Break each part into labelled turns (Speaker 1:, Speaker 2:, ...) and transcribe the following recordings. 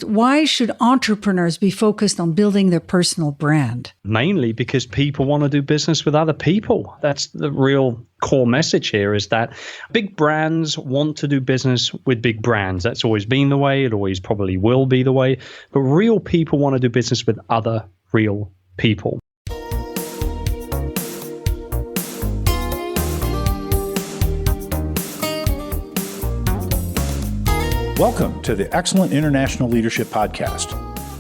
Speaker 1: why should entrepreneurs be focused on building their personal brand?
Speaker 2: Mainly because people want to do business with other people. That's the real core message here, is that big brands want to do business with big brands. That's always been the way. It always probably will be the way. But real people want to do business with other real people.
Speaker 3: Welcome to the Excellent International Leadership Podcast.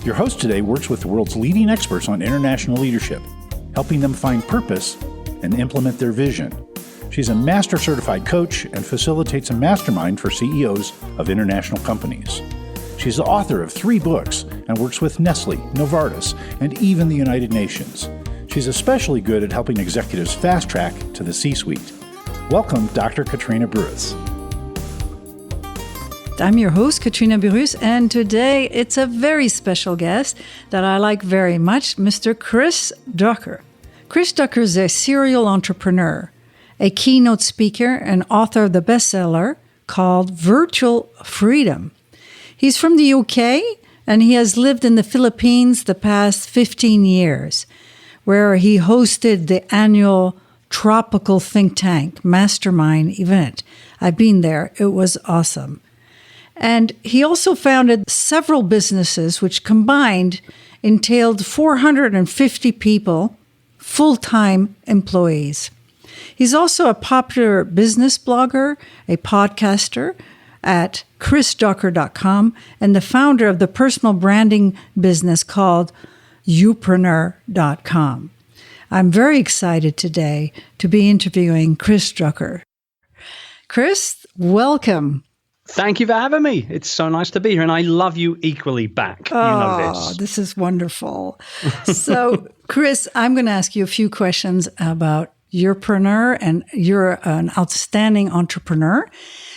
Speaker 3: Your host today works with the world's leading experts on international leadership, helping them find purpose and implement their vision. She's a master certified coach and facilitates a mastermind for CEOs of international companies. She's the author of 3 books and works with Nestle, Novartis, and even the United Nations. She's especially good at helping executives fast track to the C-suite. Welcome, Dr. Katrina Bruce.
Speaker 1: I'm your host, Katrina Bruce, and today it's a very special guest that I like very much, Mr. Chris Ducker. Chris Ducker is a serial entrepreneur, a keynote speaker, and author of the bestseller called Virtual Freedom. He's from the UK, and he has lived in the Philippines the past 15 years, where he hosted the annual Tropical Think Tank Mastermind event. I've been there. It was awesome. And he also founded several businesses which combined entailed 450 people, full-time employees. He's also a popular business blogger, a podcaster at chrisducker.com, and the founder of the personal branding business called Youpreneur.com. I'm very excited today to be interviewing Chris Ducker. Chris, welcome.
Speaker 2: Thank you for having me. It's so nice to be here, and I love you equally back. You know this.
Speaker 1: This is wonderful. So, Chris, I'm going to ask you a few questions about Youpreneur, and you're an outstanding entrepreneur.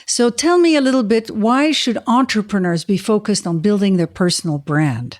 Speaker 1: So tell me a little bit, why should entrepreneurs be focused on building their personal brand?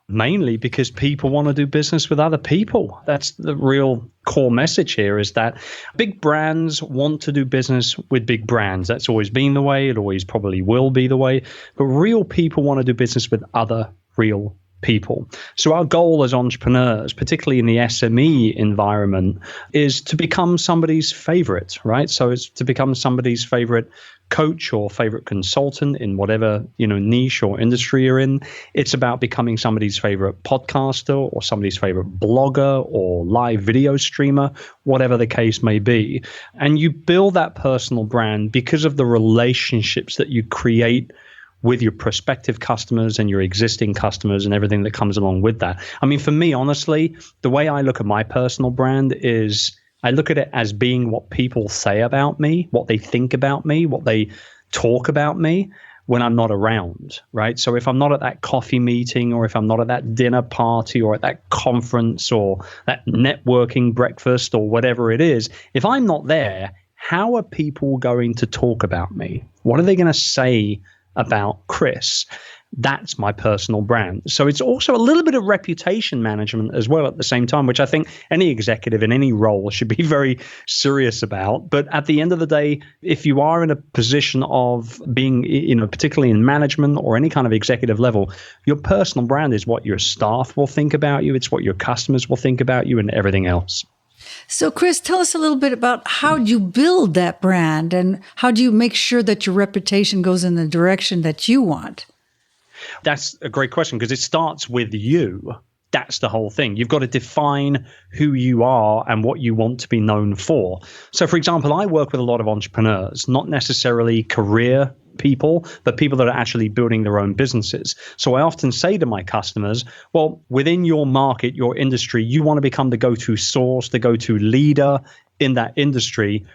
Speaker 2: Mainly because people want to do business with other people. That's the real core message here, is that big brands want to do business with big brands. That's always been the way. It always probably will be the way. But real people want to do business with other real people. So our goal as entrepreneurs, particularly in the SME environment, is to become somebody's favorite, right? So it's to become somebody's favorite coach or favorite consultant in whatever, niche or industry you're in. It's about becoming somebody's favorite podcaster or somebody's favorite blogger or live video streamer, whatever the case may be. And you build that personal brand because of the relationships that you create with your prospective customers and your existing customers and everything that comes along with that. I mean, for me, honestly, the way I look at my personal brand is I look at it as being what people say about me, what they think about me, what they talk about me when I'm not around, right? So if I'm not at that coffee meeting, or if I'm not at that dinner party, or at that conference, or that networking breakfast, or whatever it is, if I'm not there, how are people going to talk about me? What are they going to say about Chris? That's my personal brand. So it's also a little bit of reputation management as well at the same time, which I think any executive in any role should be very serious about. But at the end of the day, if you are in a position of being, particularly in management or any kind of executive level, your personal brand is what your staff will think about you. It's what your customers will think about you, and everything else.
Speaker 1: So, Chris, tell us a little bit about how you build that brand, and how do you make sure that your reputation goes in the direction that you want?
Speaker 2: That's a great question, because it starts with you. That's the whole thing. You've got to define who you are and what you want to be known for. So, for example, I work with a lot of entrepreneurs, not necessarily career people, but people that are actually building their own businesses. So I often say to my customers, well, within your market, your industry, you want to become the go-to source, the go-to leader in that industry.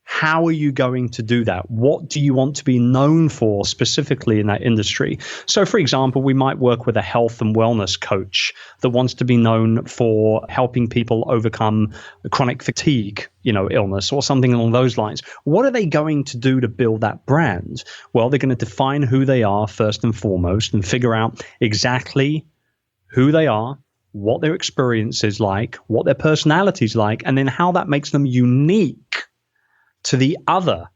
Speaker 2: How are you going to do that? What do you want to be known for specifically in that industry? So, for example, we might work with a health and wellness coach that wants to be known for helping people overcome chronic fatigue, illness or something along those lines. What are they going to do to build that brand? Well, they're going to define who they are first and foremost and figure out exactly who they are, what their experience is like, what their personality is like, and then how that makes them unique to the other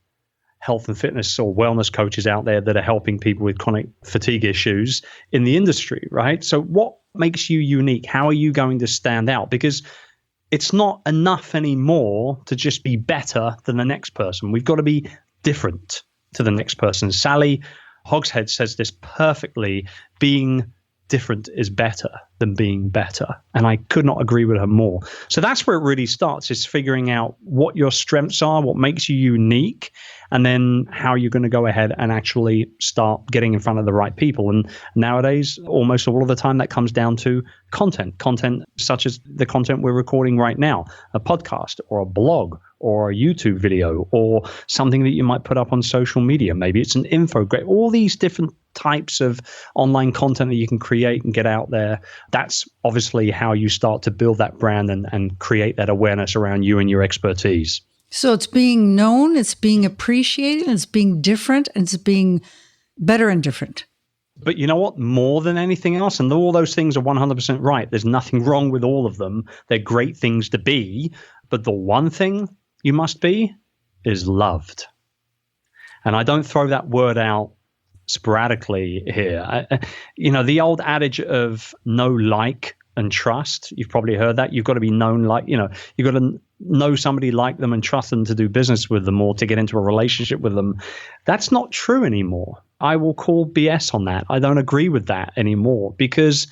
Speaker 2: health and fitness or wellness coaches out there that are helping people with chronic fatigue issues in the industry, right? So what makes you unique? How are you going to stand out? Because it's not enough anymore to just be better than the next person. We've got to be different to the next person. Sally Hogshead says this perfectly: being different is better than being better. And I could not agree with her more. So that's where it really starts, is figuring out what your strengths are, what makes you unique, and then how you're going to go ahead and actually start getting in front of the right people. And nowadays, almost all of the time, that comes down to content such as the content we're recording right now, a podcast or a blog or a YouTube video or something that you might put up on social media. Maybe it's an infographic, all these different types of online content that you can create and get out there. That's obviously how you start to build that brand and create that awareness around you and your expertise.
Speaker 1: So it's being known, it's being appreciated, it's being different, and it's being better and different.
Speaker 2: But you know what? More than anything else, and all those things are 100% right. There's nothing wrong with all of them. They're great things to be. But the one thing you must be is loved. And I don't throw that word out sporadically here. The old adage of know, like, and trust, you've probably heard that. You've got to be known, like, you've got to know somebody, like them, and trust them to do business with them or to get into a relationship with them. That's not true anymore. I will call BS on that. I don't agree with that anymore, because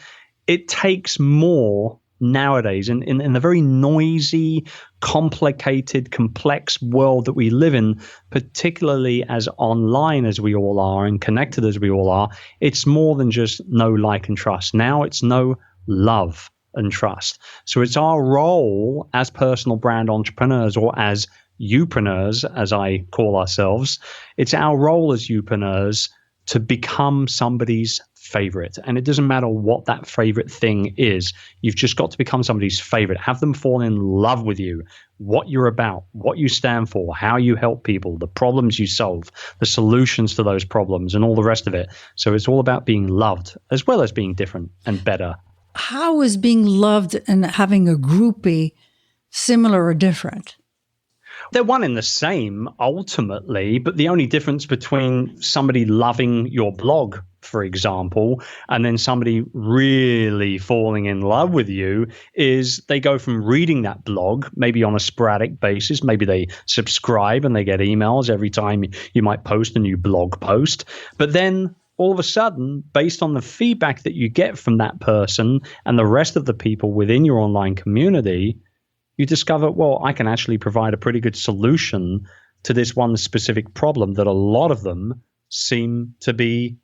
Speaker 2: it takes more nowadays in the very noisy, complicated, complex world that we live in, particularly as online as we all are and connected as we all are. It's more than just know, like, and trust. Now it's know, love, and trust. So it's our role as personal brand entrepreneurs, or as Youpreneurs, as I call ourselves. It's our role as Youpreneurs to become somebody's favorite. And it doesn't matter what that favorite thing is. You've just got to become somebody's favorite. Have them fall in love with you, what you're about, what you stand for, how you help people, the problems you solve, the solutions to those problems, and all the rest of it. So it's all about being loved as well as being different and better.
Speaker 1: How is being loved and having a groupie similar or different?
Speaker 2: They're one and the same ultimately, but the only difference between somebody loving your blog, for example, and then somebody really falling in love with you is they go from reading that blog, maybe on a sporadic basis, maybe they subscribe and they get emails every time you might post a new blog post, but then all of a sudden, based on the feedback that you get from that person and the rest of the people within your online community, you discover, well, I can actually provide a pretty good solution to this one specific problem that a lot of them seem to be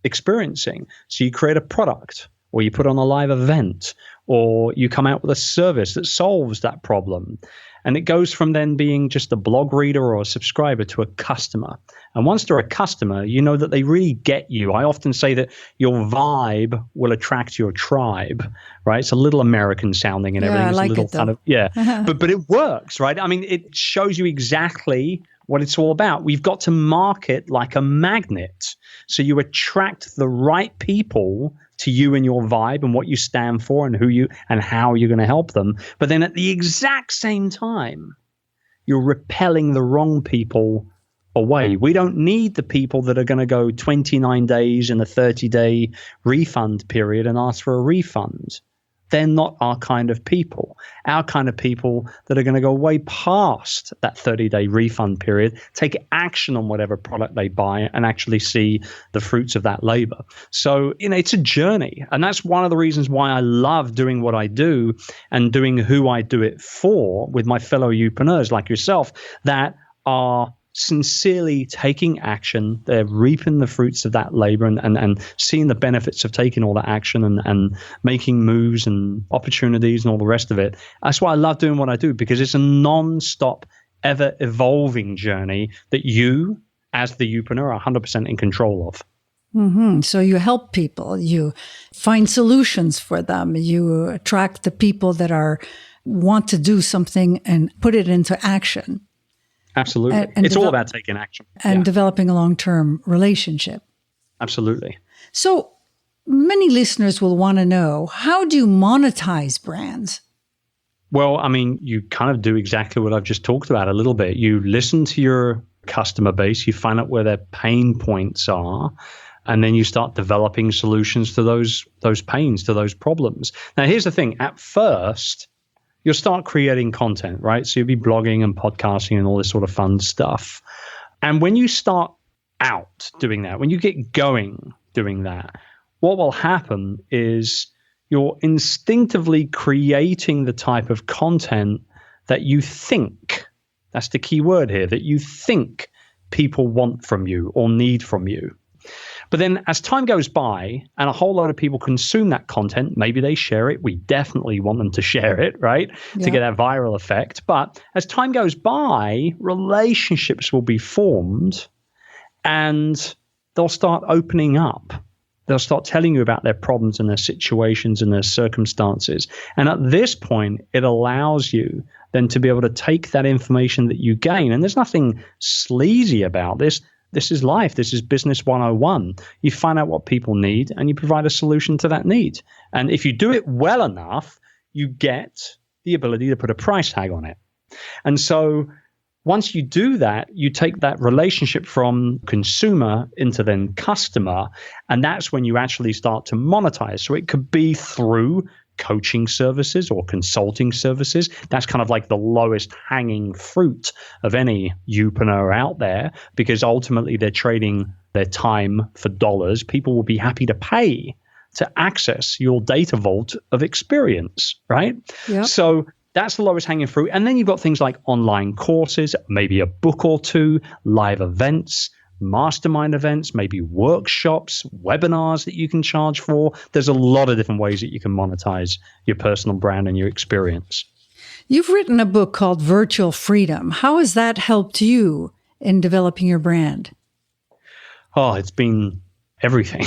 Speaker 2: experiencing. So you create a product, or you put on a live event, or you come out with a service that solves that problem. And it goes from then being just a blog reader or a subscriber to a customer. And once they're a customer, you know that they really get you. I often say that your vibe will attract your tribe, right? It's a little American sounding and everything.
Speaker 1: I like
Speaker 2: it's a little
Speaker 1: it, though.
Speaker 2: kind of, yeah. but it works, right? I mean, it shows you exactly what it's all about. We've got to market like a magnet. So you attract the right people to you and your vibe and what you stand for and who you and how you're going to help them. But then at the exact same time, you're repelling the wrong people away. We don't need the people that are going to go 29 days in a 30-day refund period and ask for a refund. They're not our kind of people. Our kind of people that are going to go way past that 30-day refund period, take action on whatever product they buy, and actually see the fruits of that labor. So, it's a journey. And that's one of the reasons why I love doing what I do and doing who I do it for with my fellow Youpreneurs like yourself that are sincerely taking action. They're reaping the fruits of that labor and seeing the benefits of taking all that action and making moves and opportunities and all the rest of it. That's why I love doing what I do, because it's a non-stop, ever evolving journey that you, as the Youpreneur, are 100% in control of.
Speaker 1: Mm-hmm. So you help people, you find solutions for them, you attract the people that want to do something and put it into action.
Speaker 2: Absolutely. It's all about taking action.
Speaker 1: And developing a long-term relationship.
Speaker 2: Absolutely.
Speaker 1: So many listeners will want to know, how do you monetize brands?
Speaker 2: Well, I mean, you kind of do exactly what I've just talked about a little bit. You listen to your customer base, you find out where their pain points are, and then you start developing solutions to those pains, to those problems. Now, here's the thing. At first, you'll start creating content, right? So you'll be blogging and podcasting and all this sort of fun stuff. And when you start out doing that, when you get going doing that, what will happen is you're instinctively creating the type of content that you think, that's the key word here, that you think people want from you or need from you. But then as time goes by and a whole lot of people consume that content, maybe they share it. We definitely want them to share it, right? To get that viral effect. But as time goes by, relationships will be formed and they'll start opening up. They'll start telling you about their problems and their situations and their circumstances. And at this point, it allows you then to be able to take that information that you gain. And there's nothing sleazy about this. This is life. This is business 101. You find out what people need and you provide a solution to that need. And if you do it well enough, you get the ability to put a price tag on it. And so once you do that, you take that relationship from consumer into then customer, and that's when you actually start to monetize. So it could be through coaching services or consulting services. That's kind of like the lowest hanging fruit of any Youpreneur out there, because ultimately they're trading their time for dollars. People will be happy to pay to access your data vault of experience, right?
Speaker 1: Yep.
Speaker 2: So that's the lowest hanging fruit. And then you've got things like online courses, maybe a book or two, live events, mastermind events, maybe workshops, webinars that you can charge for. There's a lot of different ways that you can monetize your personal brand and your experience.
Speaker 1: You've written a book called Virtual Freedom. How has that helped you in developing your brand?
Speaker 2: Oh, it's been everything.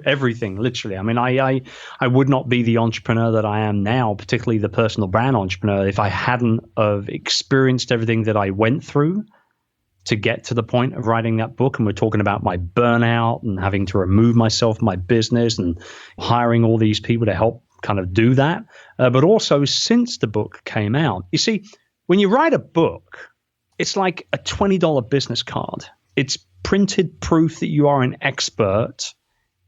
Speaker 2: Everything, literally. I mean, I would not be the entrepreneur that I am now, particularly the personal brand entrepreneur, if I hadn't have experienced everything that I went through to get to the point of writing that book. And we're talking about my burnout and having to remove myself from my business and hiring all these people to help kind of do that. But also since the book came out, you see, when you write a book, it's like a $20 business card. It's printed proof that you are an expert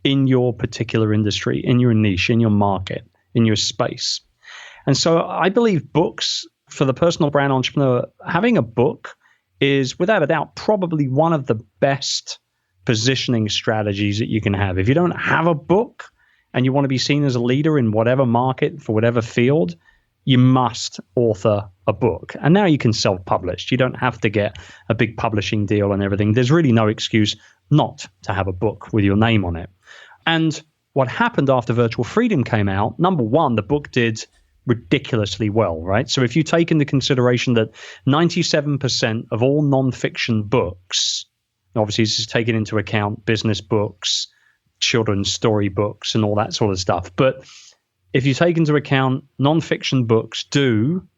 Speaker 2: in your particular industry, in your niche, in your market, in your space. And so I believe books, for the personal brand entrepreneur, having a book is without a doubt probably one of the best positioning strategies that you can have. If you don't have a book and you want to be seen as a leader in whatever market, for whatever field, you must author a book. And now you can self-publish. You don't have to get a big publishing deal and everything. There's really no excuse not to have a book with your name on it. And what happened after Virtual Freedom came out, number one, the book did ridiculously well, right? So if you take into consideration that 97% of all nonfiction books, obviously this is taking into account business books, children's story books, and all that sort of stuff. But if you take into account nonfiction books do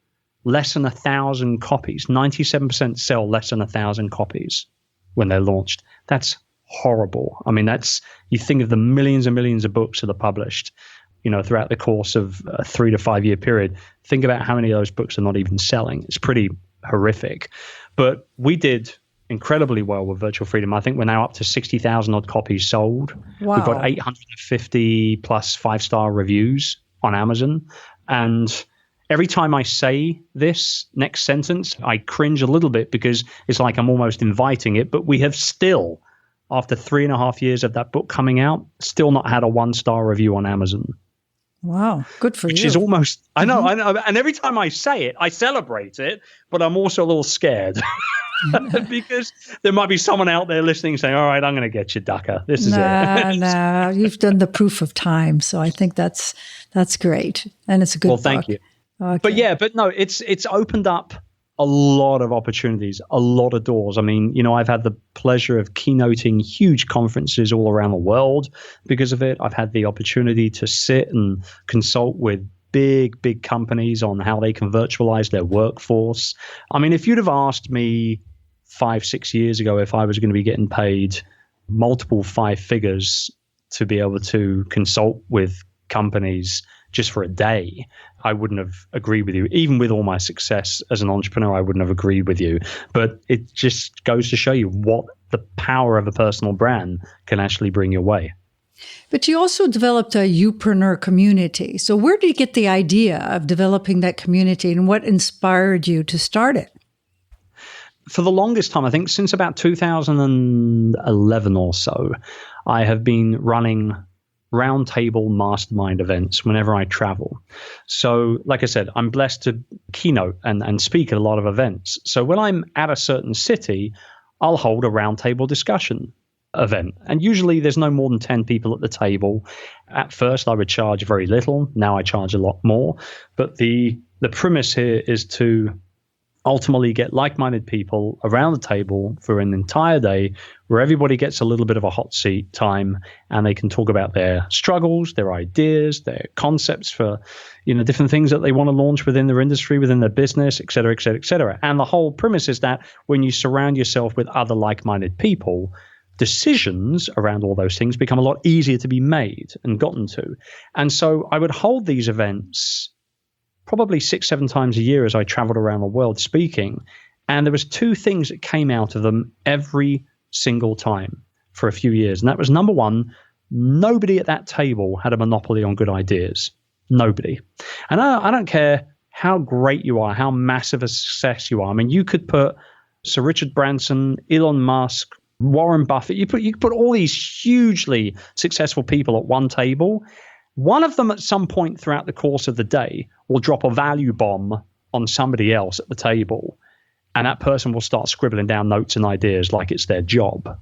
Speaker 2: less than 1,000 copies, 97% sell less than 1,000 copies when they're launched. That's horrible. I mean, you think of the millions and millions of books that are published, throughout the course of a 3 to 5 year period. Think about how many of those books are not even selling. It's pretty horrific. But we did incredibly well with Virtual Freedom. I think we're now up to 60,000 odd copies sold.
Speaker 1: Wow.
Speaker 2: We've got 850 plus 5-star reviews on Amazon. And every time I say this next sentence, I cringe a little bit because it's like I'm almost inviting it. But we have still, after 3.5 years of that book coming out, still not had a 1-star review on Amazon.
Speaker 1: Wow, good for you.
Speaker 2: Which is almost, I know. And every time I say it, I celebrate it, but I'm also a little scared because there might be someone out there listening saying, all right, I'm going to get you, Ducker. This is it.
Speaker 1: No, you've done the proof of time. So I think that's great. And it's a good book.
Speaker 2: Well, thank you.
Speaker 1: Okay.
Speaker 2: But no, it's opened up a lot of opportunities, a lot of doors. I mean, I've had the pleasure of keynoting huge conferences all around the world because of it. I've had the opportunity to sit and consult with big companies on how they can virtualize their workforce. I mean, if you'd have asked me 5-6 years ago if I was going to be getting paid multiple 5 figures to be able to consult with companies just for a day, I wouldn't have agreed with you. Even with all my success as an entrepreneur, I wouldn't have agreed with you. But it just goes to show you what the power of a personal brand can actually bring your way.
Speaker 1: But you also developed a Youpreneur community. So where did you get the idea of developing that community, and what inspired you to start it?
Speaker 2: For the longest time, I think since about 2011 or so, I have been running roundtable mastermind events whenever I travel. So like I said, I'm blessed to keynote and speak at a lot of events. So when I'm at a certain city, I'll hold a roundtable discussion event. And usually there's no more than 10 people at the table. At first, I would charge very little. Now I charge a lot more. But the premise here is to ultimately get like-minded people around the table for an entire day where everybody gets a little bit of a hot seat time, and they can talk about their struggles, their ideas, their concepts for, different things that they want to launch within their industry, within their business, et cetera, et cetera, et cetera. And the whole premise is that when you surround yourself with other like-minded people, decisions around all those things become a lot easier to be made and gotten to. And so I would hold these events probably 6-7 times a year as I traveled around the world speaking. And there was 2 things that came out of them every single time for a few years. And that was, number one, nobody at that table had a monopoly on good ideas. Nobody. And I don't care how great you are, how massive a success you are. I mean, you could put Sir Richard Branson, Elon Musk, Warren Buffett, you could put all these hugely successful people at one table. One of them at some point throughout the course of the day will drop a value bomb on somebody else at the table, and that person will start scribbling down notes and ideas like it's their job.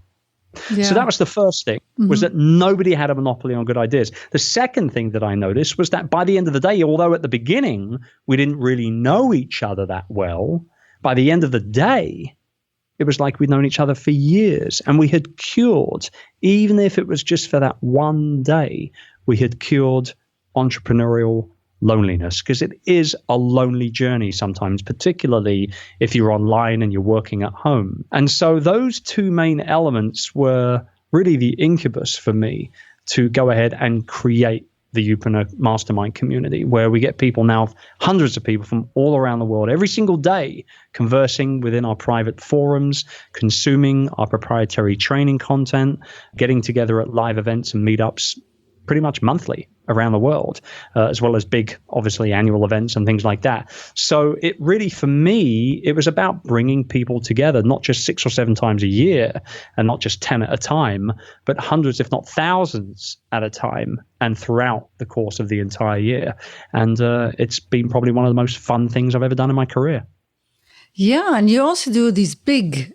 Speaker 2: Yeah. So that was the first thing, was that nobody had a monopoly on good ideas. The second thing that I noticed was that by the end of the day, although at the beginning we didn't really know each other that well, by the end of the day, it was like we'd known each other for years, and we had cured, even if it was just for that one day, we had cured entrepreneurial loneliness, because it is a lonely journey sometimes, particularly if you're online and you're working at home. And so those 2 main elements were really the incubus for me to go ahead and create the Youpreneur mastermind community, where we get people now, hundreds of people from all around the world, every single day, conversing within our private forums, consuming our proprietary training content, getting together at live events and meetups pretty much monthly around the world, as well as big, obviously, annual events and things like that. So it really, for me, it was about bringing people together, not just 6 or 7 times a year and not just 10 at a time, but hundreds, if not thousands at a time and throughout the course of the entire year. And it's been probably one of the most fun things I've ever done in my career.
Speaker 1: Yeah, and you also do these big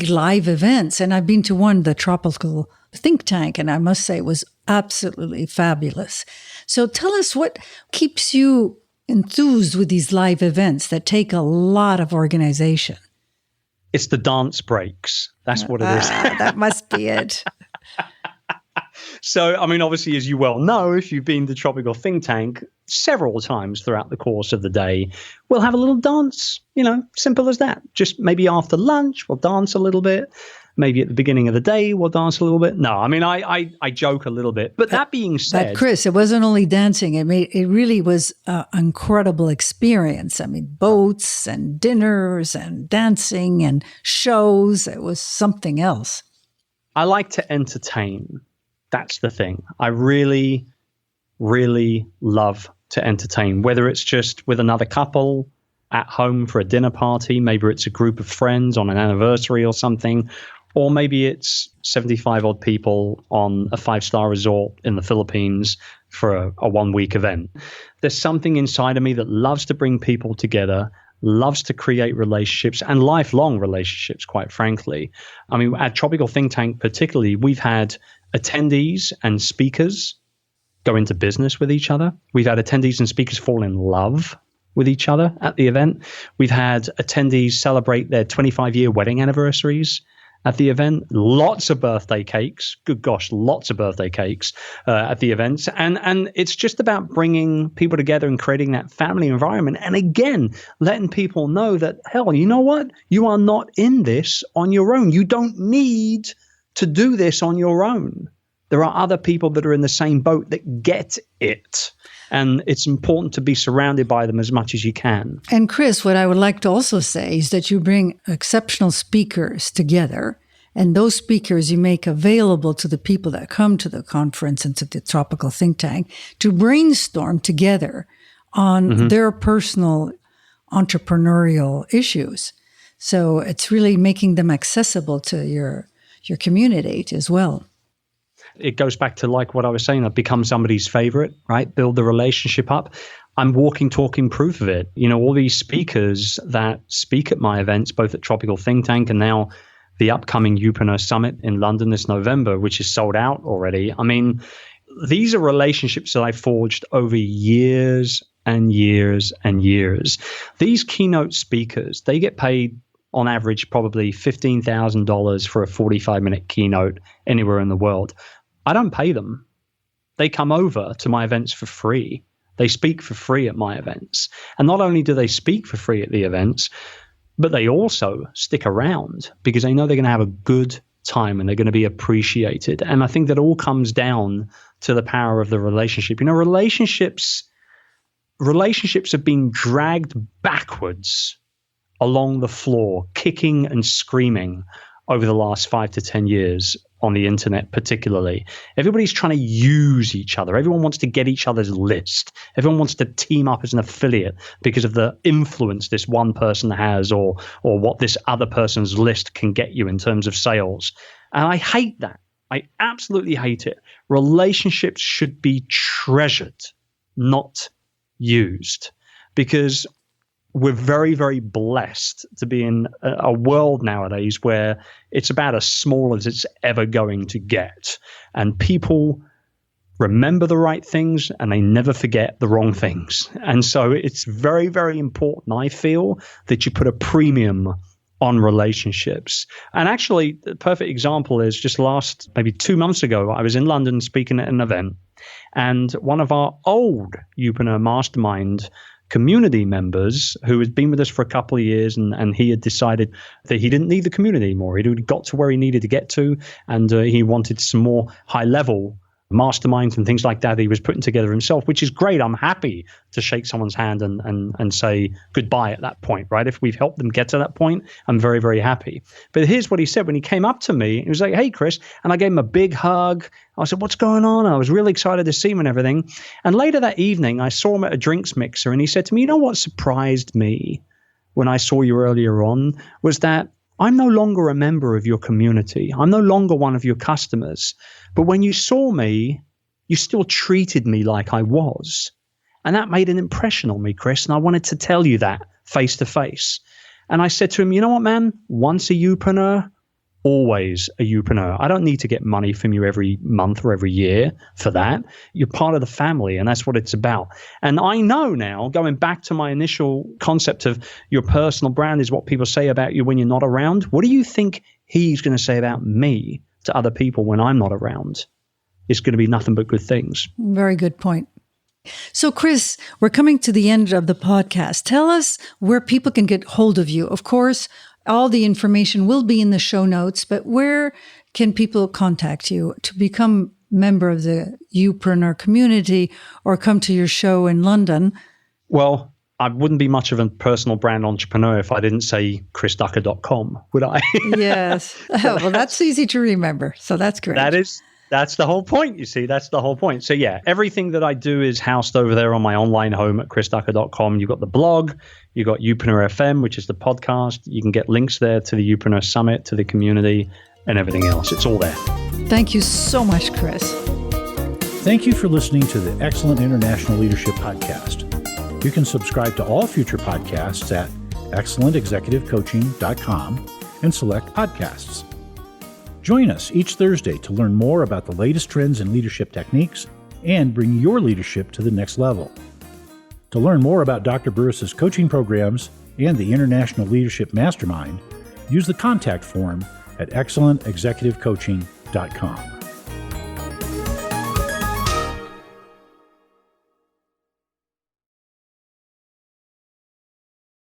Speaker 1: live events. And I've been to one, the Tropical Think Tank, and I must say it was absolutely fabulous. So tell us, what keeps you enthused with these live events that take a lot of organization?
Speaker 2: It's the dance breaks. That's what it is.
Speaker 1: That must be it.
Speaker 2: So, I mean, obviously, as you well know, if you've been to Tropical Think Tank several times throughout the course of the day, we'll have a little dance, simple as that. Just maybe after lunch, we'll dance a little bit. Maybe at the beginning of the day, we'll dance a little bit. No, I mean, I joke a little bit. But that being said...
Speaker 1: But Chris, it wasn't only dancing. It really was an incredible experience. I mean, boats and dinners and dancing and shows. It was something else.
Speaker 2: I like to entertain. That's the thing. I really, really love to entertain, whether it's just with another couple at home for a dinner party, maybe it's a group of friends on an anniversary or something, or maybe it's 75 odd people on a 5-star resort in the Philippines for a 1-week event. There's something inside of me that loves to bring people together, loves to create relationships and lifelong relationships, quite frankly. I mean, at Tropical Think Tank particularly, we've had attendees and speakers go into business with each other. We've had attendees and speakers fall in love with each other at the event. We've had attendees celebrate their 25-year wedding anniversaries at the event. Lots of birthday cakes. Good gosh, lots of birthday cakes at the events. And it's just about bringing people together and creating that family environment. And again, letting people know that, hell, you know what? You are not in this on your own. You don't need to do this on your own. There are other people that are in the same boat that get it. And it's important to be surrounded by them as much as you can.
Speaker 1: And Chris, what I would like to also say is that you bring exceptional speakers together, and those speakers you make available to the people that come to the conference and to the Tropical Think Tank to brainstorm together on their personal entrepreneurial issues. So it's really making them accessible to your community as well.
Speaker 2: It goes back to like what I was saying, become somebody's favorite, right? Build the relationship up. I'm walking, talking proof of it. You know, all these speakers that speak at my events, both at Tropical Think Tank and now the upcoming Youpreneur Summit in London this November, which is sold out already. I mean, these are relationships that I forged over years and years and years. These keynote speakers, they get paid on average probably $15,000 for a 45-minute keynote anywhere in the world. I don't pay them. They come over to my events for free. They speak for free at my events. And not only do they speak for free at the events, but they also stick around because they know they're going to have a good time and they're going to be appreciated. And I think that all comes down to the power of the relationship. You know, relationships have been dragged backwards along the floor, kicking and screaming over the last 5 to 10 years on the internet particularly. Everybody's trying to use each other. Everyone wants to get each other's list. Everyone wants to team up as an affiliate because of the influence this one person has or what this other person's list can get you in terms of sales. And I hate that. I absolutely hate it. Relationships should be treasured, not used, because we're very, very blessed to be in a world nowadays where it's about as small as it's ever going to get. And people remember the right things and they never forget the wrong things. And so it's very, very important, I feel, that you put a premium on relationships. And actually, the perfect example is just maybe 2 months ago, I was in London speaking at an event. And one of our old Youpreneur mastermind community members who had been with us for a couple of years and he had decided that he didn't need the community anymore. He'd got to where he needed to get to and he wanted some more high level masterminds and things like that he was putting together himself, which is great. I'm happy to shake someone's hand and say goodbye at that point, right? If we've helped them get to that point, I'm very, very happy. But here's what he said when he came up to me. He was like, "Hey, Chris." And I gave him a big hug. I said, "What's going on?" I was really excited to see him and everything. And later that evening, I saw him at a drinks mixer and he said to me, "You know what surprised me when I saw you earlier on was that I'm no longer a member of your community. I'm no longer one of your customers. But when you saw me, you still treated me like I was. And that made an impression on me, Chris. And I wanted to tell you that face to face." And I said to him, "You know what, man? Once a Youpreneur, always a Youpreneur. I don't need to get money from you every month or every year for that. You're part of the family, and that's what it's about." And I know now, going back to my initial concept of your personal brand is what people say about you when you're not around. What do you think he's going to say about me to other people when I'm not around? It's going to be nothing but good things.
Speaker 1: Very good point. So, Chris, we're coming to the end of the podcast. Tell us where people can get hold of you. Of course, all the information will be in the show notes, but where can people contact you to become member of the Youpreneur community or come to your show in London?
Speaker 2: Well, I wouldn't be much of a personal brand entrepreneur if I didn't say chrisducker.com, would I?
Speaker 1: Yes. Well, that's easy to remember. So that's great.
Speaker 2: That's the whole point, you see. That's the whole point. So yeah, everything that I do is housed over there on my online home at chrisducker.com. You've got the blog, you've got Youpreneur FM, which is the podcast. You can get links there to the Youpreneur Summit, to the community, and everything else. It's all there.
Speaker 1: Thank you so much, Chris.
Speaker 3: Thank you for listening to the Excellent International Leadership Podcast. You can subscribe to all future podcasts at excellentexecutivecoaching.com and select podcasts. Join us each Thursday to learn more about the latest trends in leadership techniques and bring your leadership to the next level. To learn more about Dr. Burris's coaching programs and the International Leadership Mastermind, use the contact form at excellentexecutivecoaching.com.